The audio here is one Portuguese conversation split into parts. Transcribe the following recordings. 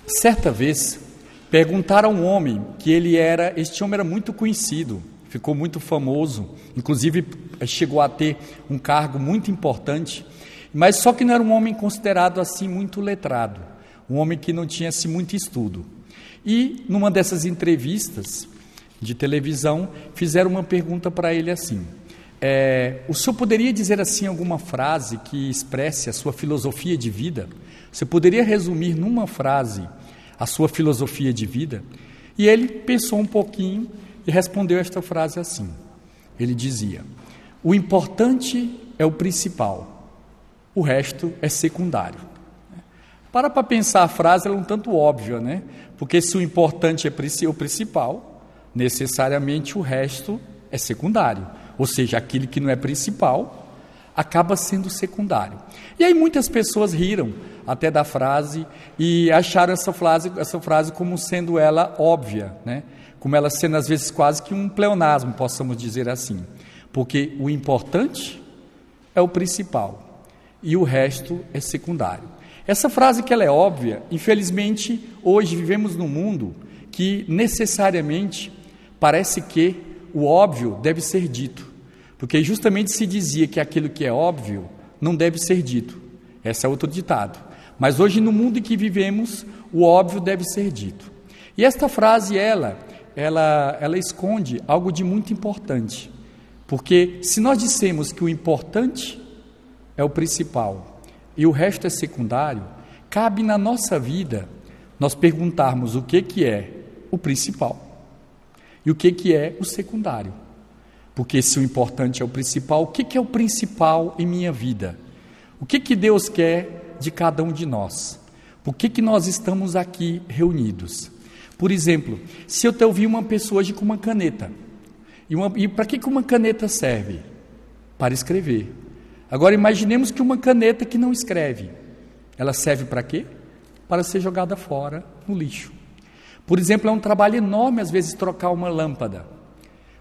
Certa vez, perguntaram a um homem que este homem era muito conhecido, ficou muito famoso, inclusive chegou a ter um cargo muito importante, mas só que não era um homem considerado assim muito letrado, um homem que não tinha assim muito estudo. E numa dessas entrevistas de televisão, fizeram uma pergunta para ele assim: o senhor poderia dizer assim alguma frase que expresse a sua filosofia de vida? Você poderia resumir numa frase a sua filosofia de vida? E ele pensou um pouquinho e respondeu esta frase assim. Ele dizia: o importante é o principal, o resto é secundário. Para pensar a frase, ela é um tanto óbvia, né? Porque se o importante é o principal, necessariamente o resto é secundário. Ou seja, aquilo que não é principal acaba sendo secundário. E aí muitas pessoas riram até da frase e acharam essa frase como sendo ela óbvia, né? Como ela sendo às vezes quase que um pleonasmo, possamos dizer assim. Porque o importante é o principal e o resto é secundário. Essa frase que ela é óbvia, infelizmente, hoje vivemos num mundo que necessariamente parece que o óbvio deve ser dito. Porque justamente se dizia que aquilo que é óbvio não deve ser dito. Esse é outro ditado. Mas hoje, no mundo em que vivemos, o óbvio deve ser dito. E esta frase, ela esconde algo de muito importante. Porque se nós dissemos que o importante é o principal e o resto é secundário, cabe na nossa vida nós perguntarmos o que é o principal e o que é o secundário. Porque se o importante é o principal, o que é o principal em minha vida? O que Deus quer de cada um de nós? Por que nós estamos aqui reunidos? Por exemplo, se eu te ouvir uma pessoa hoje com uma caneta, e para que uma caneta serve? Para escrever. Agora imaginemos que uma caneta que não escreve, ela serve para quê? Para ser jogada fora no lixo. Por exemplo, é um trabalho enorme às vezes trocar uma lâmpada.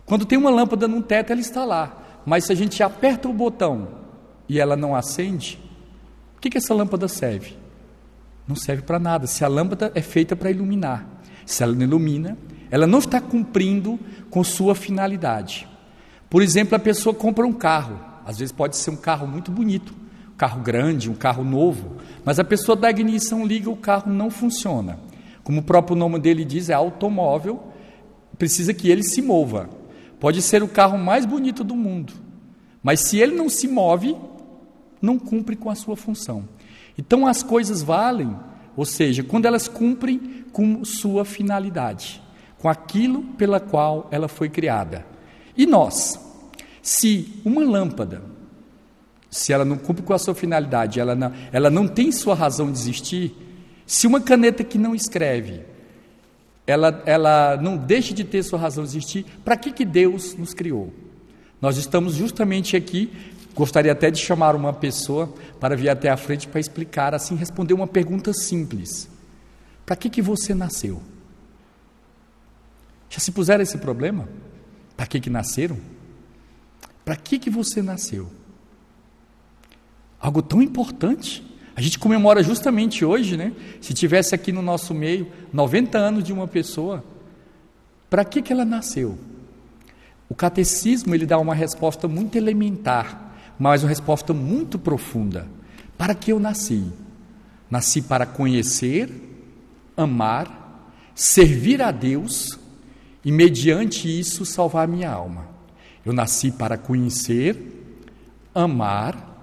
Quando tem uma lâmpada no teto, ela está lá. Mas se a gente aperta o botão e ela não acende, o que essa lâmpada serve? Não serve para nada. Se a lâmpada é feita para iluminar, se ela não ilumina, ela não está cumprindo com sua finalidade. Por exemplo, a pessoa compra um carro. Às vezes pode ser um carro muito bonito, um carro grande, um carro novo, mas a pessoa dá ignição, liga, o carro não funciona. Como o próprio nome dele diz, é automóvel, precisa que ele se mova. Pode ser o carro mais bonito do mundo, mas se ele não se move, não cumpre com a sua função. Então as coisas valem, ou seja, quando elas cumprem com sua finalidade, com aquilo pela qual ela foi criada. E nós, se uma lâmpada, se ela não cumpre com a sua finalidade, ela não tem sua razão de existir, se uma caneta que não escreve, ela não deixa de ter sua razão de existir, para que Deus nos criou? Nós estamos justamente aqui, gostaria até de chamar uma pessoa para vir até a frente para explicar, assim, responder uma pergunta simples. Para que você nasceu? Já se puseram esse problema? Para que nasceram? Para que você nasceu? Algo tão importante. A gente comemora justamente hoje, né? Se tivesse aqui no nosso meio 90 anos de uma pessoa, para que ela nasceu? O catecismo, ele dá uma resposta muito elementar, mas uma resposta muito profunda. Para que eu nasci? Nasci para conhecer, amar, servir a Deus e mediante isso salvar minha alma. Eu nasci para conhecer, amar,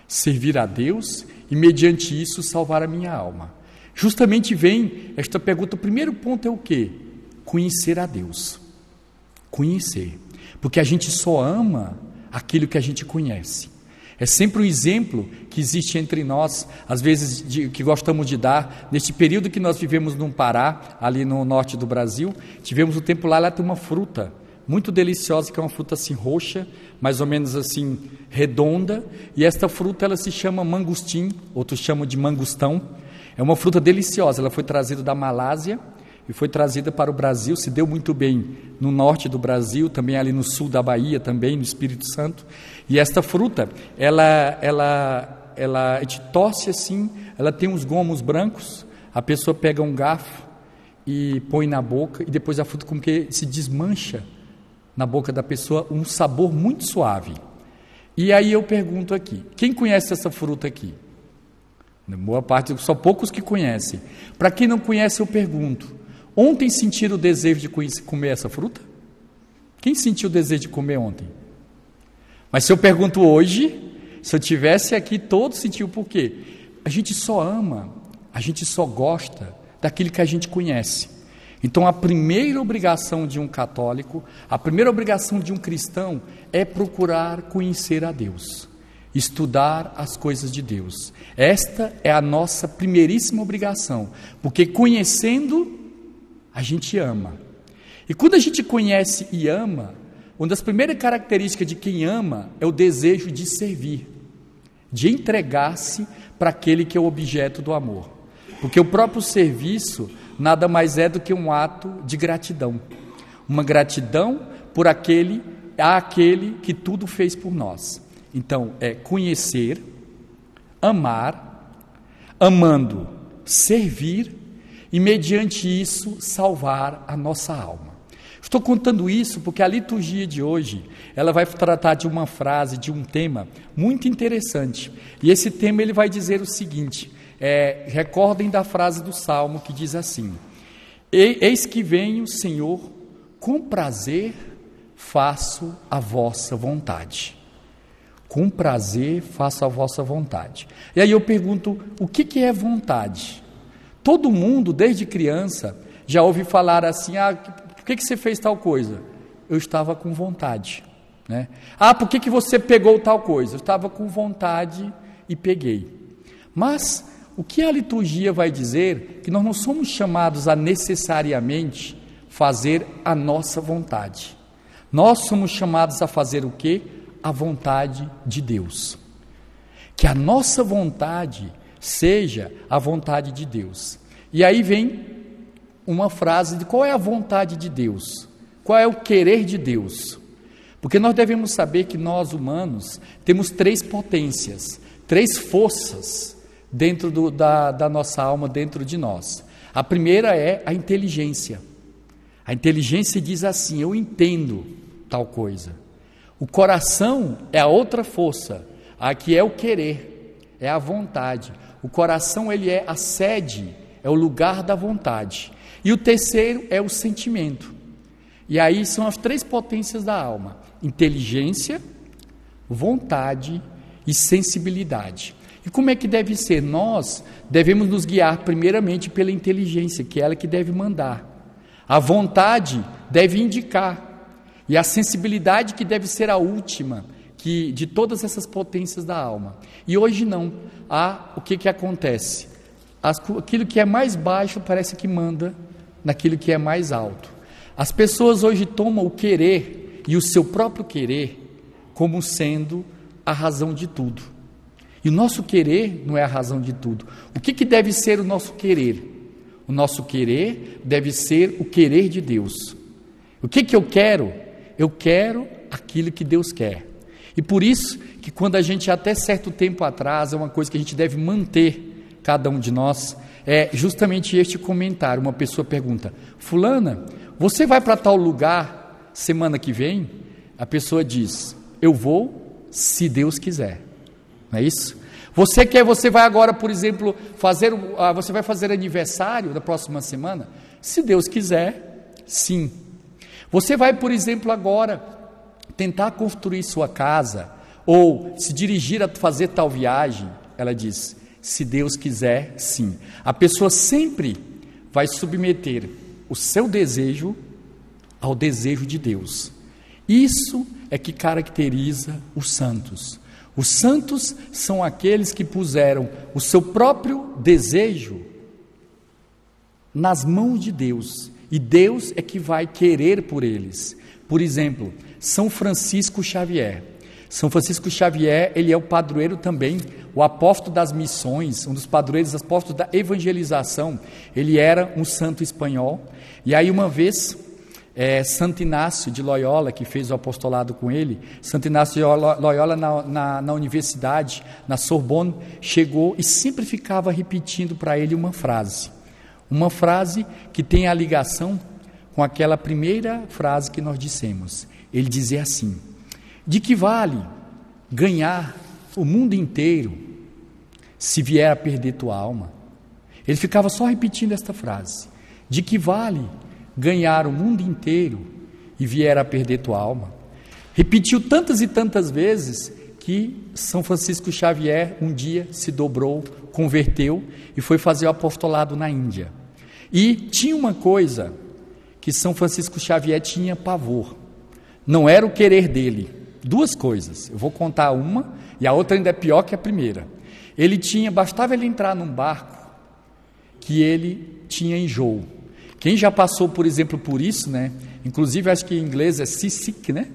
servir a Deus e mediante isso salvar a minha alma. Justamente vem esta pergunta, o primeiro ponto é o quê? Conhecer a Deus. Conhecer. Porque a gente só ama aquilo que a gente conhece. É sempre um exemplo que existe entre nós, às vezes que gostamos de dar. Neste período que nós vivemos no Pará, ali no norte do Brasil, tivemos um tempo lá tem uma fruta muito deliciosa, que é uma fruta assim roxa, mais ou menos assim redonda, e esta fruta ela se chama mangostim, outros chamam de mangostão. É uma fruta deliciosa, ela foi trazida da Malásia e foi trazida para o Brasil, se deu muito bem no norte do Brasil, também ali no sul da Bahia, também no Espírito Santo. E esta fruta, a gente torce assim, ela tem uns gomos brancos, a pessoa pega um garfo e põe na boca, e depois a fruta como que se desmancha na boca da pessoa, um sabor muito suave. E aí eu pergunto aqui, quem conhece essa fruta aqui? Boa parte, só poucos que conhecem. Para quem não conhece, eu pergunto, ontem sentiram o desejo de comer essa fruta? Quem sentiu o desejo de comer ontem? Mas se eu pergunto hoje, se eu tivesse aqui, todos sentiam por quê? A gente só ama, a gente só gosta daquilo que a gente conhece. Então a primeira obrigação de um católico, a primeira obrigação de um cristão é procurar conhecer a Deus, estudar as coisas de Deus. Esta é a nossa primeiríssima obrigação, porque conhecendo, a gente ama. E quando a gente conhece e ama, uma das primeiras características de quem ama é o desejo de servir, de entregar-se para aquele que é o objeto do amor. Porque o próprio serviço nada mais é do que um ato de gratidão. Uma gratidão por aquele que tudo fez por nós. Então, é conhecer, amar, amando, servir e, mediante isso, salvar a nossa alma. Estou contando isso porque a liturgia de hoje, ela vai tratar de uma frase, de um tema muito interessante. E esse tema ele vai dizer o seguinte, recordem da frase do Salmo que diz assim: eis que venho, Senhor, com prazer faço a vossa vontade. Com prazer faço a vossa vontade. E aí eu pergunto, o que é vontade? Todo mundo, desde criança, já ouve falar assim, por que você fez tal coisa? Eu estava com vontade. Né? Por que você pegou tal coisa? Eu estava com vontade e peguei. Mas o que a liturgia vai dizer? Que nós não somos chamados a necessariamente fazer a nossa vontade. Nós somos chamados a fazer o quê? A vontade de Deus. Que a nossa vontade seja a vontade de Deus. E aí vem uma frase de qual é a vontade de Deus, qual é o querer de Deus. Porque nós devemos saber que nós humanos temos 3 potências, 3 forças dentro da nossa alma, dentro de nós. A primeira é a inteligência. A inteligência diz assim, eu entendo tal coisa. O coração é a outra força, a que é o querer, é a vontade. O coração ele é a sede, é o lugar da vontade. E o terceiro é o sentimento. E aí são as 3 potências da alma: inteligência, vontade e sensibilidade. E como é que deve ser? Nós devemos nos guiar primeiramente pela inteligência, que é ela que deve mandar. A vontade deve indicar. E a sensibilidade que deve ser a última de todas essas potências da alma. E hoje não. O que acontece? Aquilo que é mais baixo parece que manda naquilo que é mais alto. As pessoas hoje tomam o querer e o seu próprio querer como sendo a razão de tudo. E o nosso querer não é a razão de tudo. O que deve ser o nosso querer? O nosso querer deve ser o querer de Deus. O que eu quero? Eu quero aquilo que Deus quer. E por isso que quando a gente até certo tempo atrás, é uma coisa que a gente deve manter, cada um de nós, é justamente este comentário. Uma pessoa pergunta, fulana, você vai para tal lugar semana que vem? A pessoa diz, eu vou se Deus quiser. Não é isso? Você vai agora, por exemplo, você vai fazer aniversário da próxima semana? Se Deus quiser, sim. Você vai, por exemplo, agora tentar construir sua casa ou se dirigir a fazer tal viagem? Ela diz, se Deus quiser, sim. A pessoa sempre vai submeter o seu desejo ao desejo de Deus. Isso é que caracteriza os santos. Os santos são aqueles que puseram o seu próprio desejo nas mãos de Deus. E Deus é que vai querer por eles. Por exemplo, São Francisco Xavier. São Francisco Xavier, ele é o padroeiro também, o apóstolo das missões, um dos padroeiros apóstolos da evangelização. Ele era um santo espanhol. E aí uma vez, Santo Inácio de Loyola, que fez o apostolado com ele, Santo Inácio de Loyola na universidade, na Sorbonne, chegou e sempre ficava repetindo para ele uma frase. Uma frase que tem a ligação com aquela primeira frase que nós dissemos. Ele dizia assim: de que vale ganhar o mundo inteiro se vier a perder tua alma? Ele ficava só repetindo esta frase: de que vale ganhar o mundo inteiro e vier a perder tua alma? Repetiu tantas e tantas vezes que São Francisco Xavier um dia se dobrou, converteu e foi fazer o apostolado na Índia. E tinha uma coisa que São Francisco Xavier tinha pavor: não era o querer dele. Duas coisas, eu vou contar uma e a outra ainda é pior que a primeira. Bastava ele entrar num barco que ele tinha enjoo. Quem já passou, por exemplo, por isso, né? Inclusive acho que em inglês é seasick, né?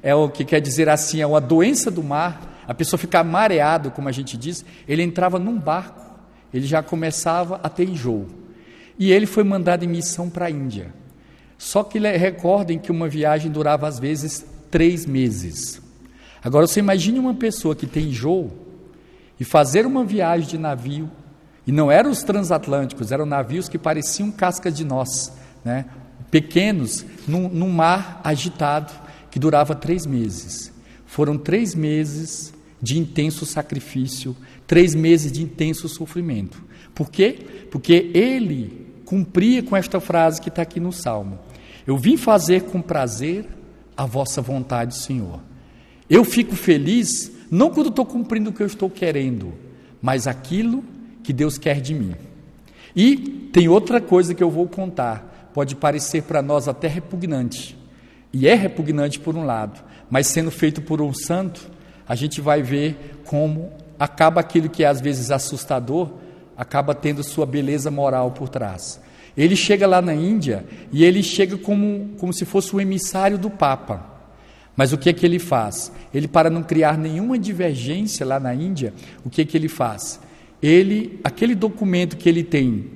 É o que quer dizer assim, é uma doença do mar, a pessoa fica mareado, como a gente diz. Ele entrava num barco, ele já começava a ter enjoo. E ele foi mandado em missão para a Índia. Só que recordem que uma viagem durava às vezes 3 meses. Agora você imagine uma pessoa que tem enjoo e fazer uma viagem de navio, e não eram os transatlânticos, eram navios que pareciam cascas de nós, né? Pequenos, num mar agitado, que durava 3 meses. Foram 3 meses de intenso sacrifício, 3 meses de intenso sofrimento. Por quê? Porque ele cumpria com esta frase que está aqui no Salmo: eu vim fazer com prazer a vossa vontade, Senhor. Eu fico feliz, não quando estou cumprindo o que eu estou querendo, mas aquilo que Deus quer de mim. E tem outra coisa que eu vou contar, pode parecer para nós até repugnante, e é repugnante por um lado, mas sendo feito por um santo, a gente vai ver como acaba aquilo que é às vezes assustador, acaba tendo sua beleza moral por trás. Ele chega lá na Índia, e ele chega como se fosse o emissário do Papa. Mas o que é que ele faz? Ele, para não criar nenhuma divergência lá na Índia, o que é que ele faz? Aquele documento que ele tem,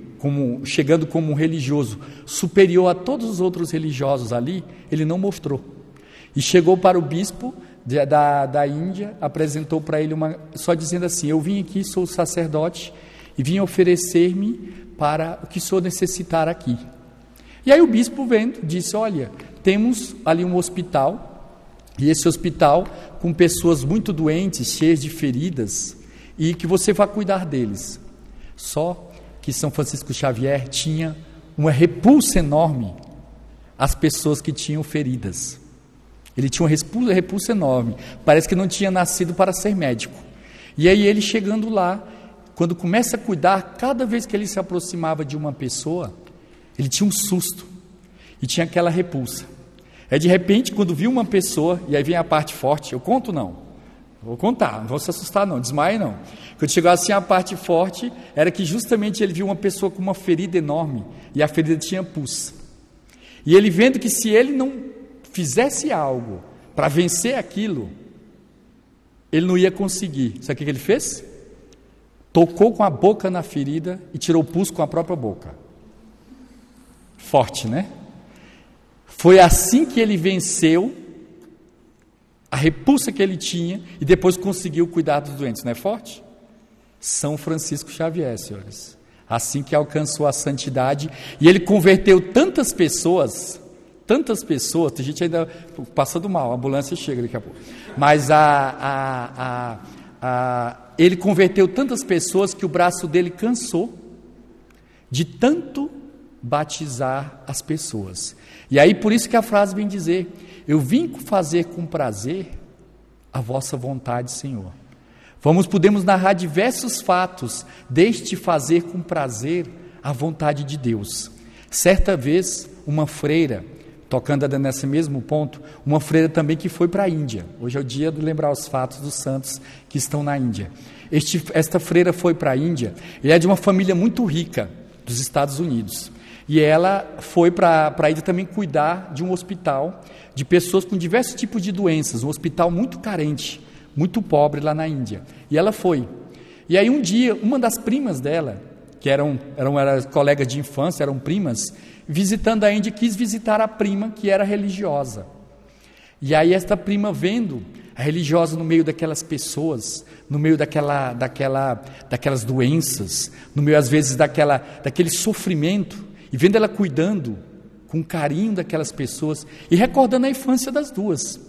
chegando como um religioso superior a todos os outros religiosos ali, ele não mostrou. E chegou para o bispo da Índia, apresentou para ele só dizendo assim: eu vim aqui, sou sacerdote, e vim oferecer-me para o que o senhor necessitar aqui. E aí o bispo vendo, disse: olha, temos ali um hospital, e esse hospital com pessoas muito doentes, cheias de feridas, e que você vai cuidar deles. Só que São Francisco Xavier tinha uma repulsa enorme às pessoas que tinham feridas. Ele tinha uma repulsa enorme, parece que não tinha nascido para ser médico. E aí ele chegando lá, quando começa a cuidar, cada vez que ele se aproximava de uma pessoa, ele tinha um susto, e tinha aquela repulsa. De repente, quando viu uma pessoa, e aí vem a parte forte, eu conto não? Vou contar, não vou se assustar não, desmaie não. Quando chegou assim a parte forte, era que justamente ele viu uma pessoa com uma ferida enorme, e a ferida tinha pus. E ele vendo que se ele não fizesse algo para vencer aquilo, ele não ia conseguir. Sabe o que ele fez? Tocou com a boca na ferida e tirou o pus com a própria boca. Forte, né? Foi assim que ele venceu a repulsa que ele tinha e depois conseguiu cuidar dos doentes, não é forte? São Francisco Xavier, senhores. Assim que alcançou a santidade, e ele converteu tantas pessoas, tem gente ainda passando mal, a ambulância chega daqui a pouco. Mas ele converteu tantas pessoas que o braço dele cansou de tanto batizar as pessoas. E aí por isso que a frase vem dizer: eu vim fazer com prazer a vossa vontade, Senhor. Podemos narrar diversos fatos deste fazer com prazer a vontade de Deus. Certa vez, uma freira, tocando nesse mesmo ponto, uma freira também que foi para a Índia. Hoje é o dia de lembrar os fatos dos santos que estão na Índia. Esta freira foi para a Índia, ela é de uma família muito rica dos Estados Unidos. E ela foi para a Índia também cuidar de um hospital de pessoas com diversos tipos de doenças, um hospital muito carente, muito pobre lá na Índia. E ela foi. E aí um dia, uma das primas dela, que eram colegas de infância, eram primas, visitando a Índia, quis visitar a prima que era religiosa. E aí esta prima vendo A religiosa no meio daquelas pessoas, no meio daquelas doenças, no meio às vezes daquele sofrimento, e vendo ela cuidando com carinho daquelas pessoas, e recordando a infância das duas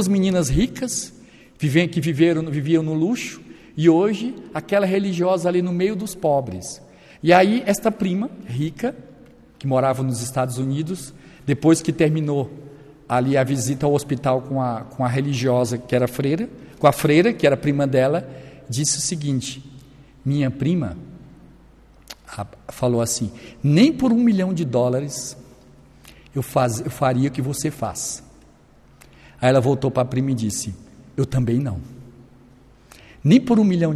meninas ricas, que viviam no luxo, e hoje aquela religiosa ali no meio dos pobres. E aí esta prima rica, que morava nos Estados Unidos, depois que terminou ali a visita ao hospital com a religiosa que era freira, com a freira que era prima dela, disse o seguinte: minha prima falou assim, nem por $1 milhão eu faria o que você faz. Aí ela voltou para a prima e disse, eu também não. Nem por $1 milhão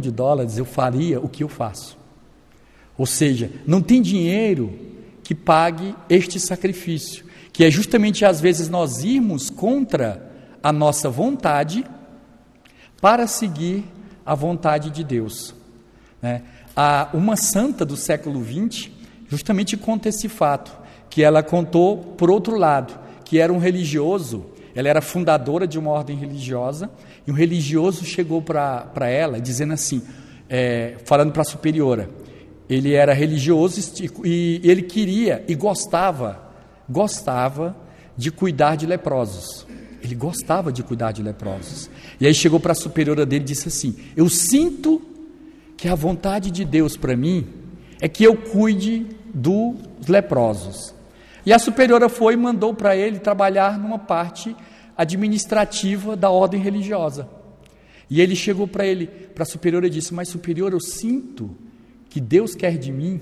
eu faria o que eu faço. Ou seja, não tem dinheiro que pague este sacrifício, que é justamente às vezes nós irmos contra a nossa vontade para seguir a vontade de Deus, né? Uma santa do século XX justamente conta esse fato, que ela contou por outro lado, que era um religioso, ela era fundadora de uma ordem religiosa, e um religioso chegou para ela dizendo assim, falando para a superiora, ele era religioso e ele queria e gostava de cuidar de leprosos. Ele gostava de cuidar de leprosos. E aí chegou para a superiora dele e disse assim, eu sinto que a vontade de Deus para mim é que eu cuide dos leprosos. E a superiora foi e mandou para ele trabalhar numa parte administrativa da ordem religiosa. E ele chegou para a superiora e disse, mas superior, eu sinto que Deus quer de mim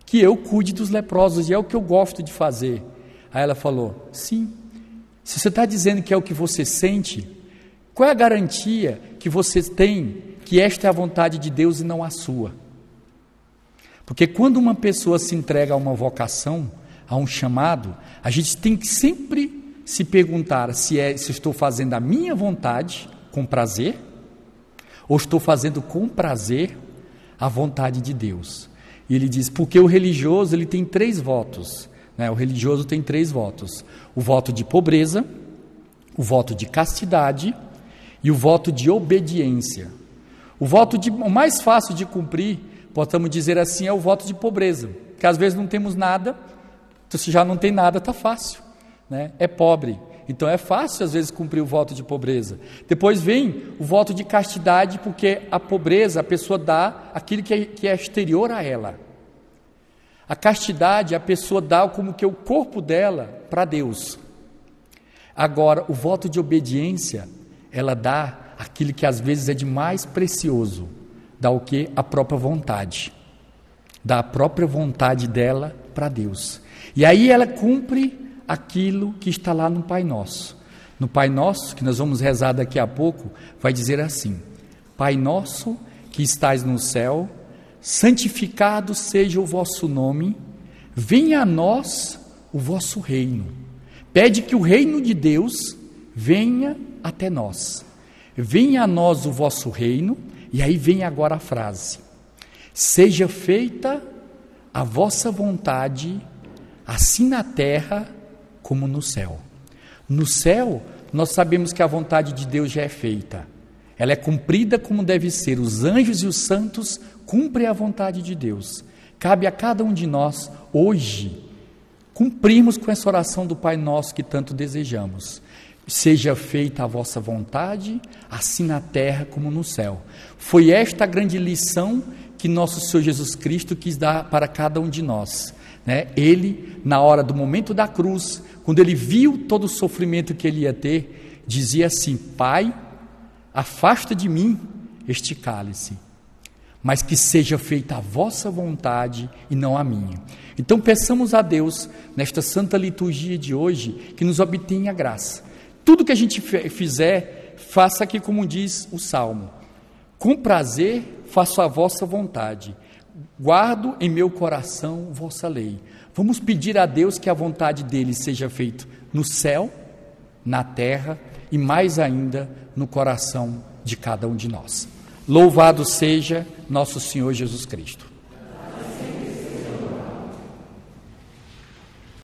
que eu cuide dos leprosos, e é o que eu gosto de fazer. Aí ela falou, sim, se você está dizendo que é o que você sente, qual é a garantia que você tem que esta é a vontade de Deus e não a sua? Porque quando uma pessoa se entrega a uma vocação, a um chamado, a gente tem que sempre se perguntar se estou fazendo a minha vontade com prazer, ou estou fazendo com prazer a vontade de Deus. E ele diz, porque o religioso ele tem 3 votos, né? O religioso tem 3 votos, o voto de pobreza, o voto de castidade e o voto de obediência. O mais fácil de cumprir, podemos dizer assim, é o voto de pobreza, porque às vezes não temos nada, então se já não tem nada, está fácil, né? É pobre, então é fácil às vezes cumprir o voto de pobreza. Depois vem o voto de castidade, porque a pobreza, a pessoa dá aquilo que é exterior a ela. A castidade, a pessoa dá como que o corpo dela para Deus. Agora, o voto de obediência, ela dá aquilo que às vezes é de mais precioso, dá o que? A própria vontade. Dá a própria vontade dela para Deus. E aí ela cumpre aquilo que está lá no Pai Nosso. No Pai Nosso, que nós vamos rezar daqui a pouco, vai dizer assim, Pai Nosso que estais no céu, santificado seja o vosso nome, venha a nós o vosso reino. Pede que o reino de Deus venha até nós. Venha a nós o vosso reino, e aí vem agora a frase, seja feita a vossa vontade, assim na terra como no céu. No céu, nós sabemos que a vontade de Deus já é feita. Ela é cumprida como deve ser. Os anjos e os santos cumprem a vontade de Deus. Cabe a cada um de nós, hoje, cumprirmos com essa oração do Pai Nosso que tanto desejamos. Seja feita a vossa vontade, assim na terra como no céu. Foi esta a grande lição que nosso Senhor Jesus Cristo quis dar para cada um de nós, né? Ele, na hora do momento da cruz, quando ele viu todo o sofrimento que ele ia ter, dizia assim, Pai, afasta de mim este cálice, mas que seja feita a vossa vontade e não a minha. Então peçamos a Deus, nesta santa liturgia de hoje, que nos obtenha a graça. Tudo que a gente fizer, faça aqui como diz o Salmo, com prazer faço a vossa vontade, guardo em meu coração vossa lei. Vamos pedir a Deus que a vontade dele seja feita no céu, na terra e mais ainda no coração de cada um de nós. Louvado seja nosso Senhor Jesus Cristo.